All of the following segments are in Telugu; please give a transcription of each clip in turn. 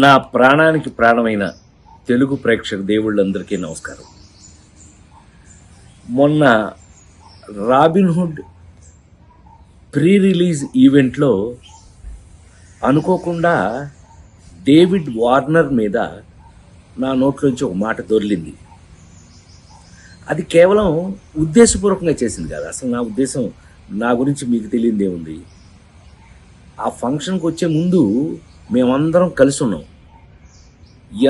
నా ప్రాణానికి ప్రాణమైన తెలుగు ప్రేక్షక దేవుళ్ళందరికీ నమస్కారం. మొన్న రాబిన్హుడ్ ప్రీ రిలీజ్ ఈవెంట్లో అనుకోకుండా డేవిడ్ వార్నర్ మీద నా నోట్లోంచి ఒక మాట దొర్లింది. అది కేవలం ఉద్దేశపూర్వకంగా చేసింది కాదు. అసలు నా ఉద్దేశం, నా గురించి మీకు తెలియదేముంది. ఆ ఫంక్షన్కి వచ్చే ముందు మేమందరం కలిసి ఉన్నాం.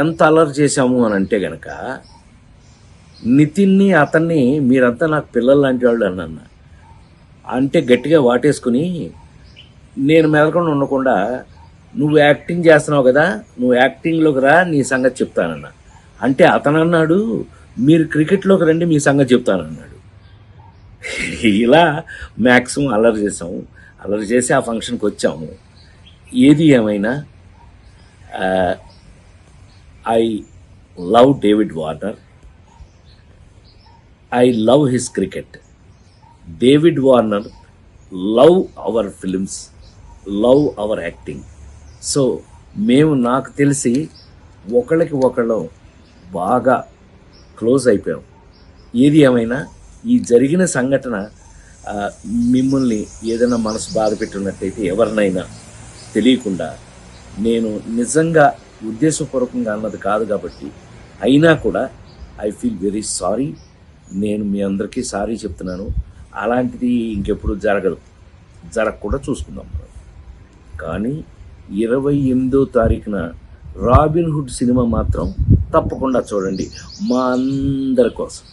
ఎంత అల్లరి చేశాము అని అంటే గనక, నితిన్ని అతన్ని మీరంతా నాకు పిల్లలు లాంటి వాళ్ళు అన్న అంటే గట్టిగా వాటేసుకుని, నేను మెదకుండా ఉండకుండా, నువ్వు యాక్టింగ్ చేస్తున్నావు కదా, నువ్వు యాక్టింగ్లోకి రా, నీ సంగతి చెప్తానన్నా. అంటే అతను అన్నాడు, మీరు క్రికెట్లోకి రండి, మీ సంగతి చెప్తానన్నాడు. ఇలా మ్యాక్సిమం అల్లరి చేసాము. అల్లరి చేసి ఆ ఫంక్షన్కి వచ్చాము. ఏది ఏమైనా I love David Warner. I love his cricket. David Warner love our films, love our acting. So మేము, నాకు తెలిసి ఒకళ్ళకి ఒకళ్ళం బాగా క్లోజ్ అయిపోయాం. ఏది ఏమైనా ఈ జరిగిన సంఘటన మిమ్మల్ని ఏదైనా మనసు బాధ పెట్టినట్టయితే, ఎవరినైనా తెలియకుండా, నేను నిజంగా ఉద్దేశపూర్వకంగా అన్నది కాదు కాబట్టి, అయినా కూడా ఐ ఫీల్ వెరీ సారీ. నేను మీ అందరికీ సారీ చెప్తున్నాను. అలాంటిది ఇంకెప్పుడు జరగకుండా చూసుకుందాం మనం. కానీ 28వ తారీఖున రాబిన్హుడ్ సినిమా మాత్రం తప్పకుండా చూడండి, మా అందరి కోసం.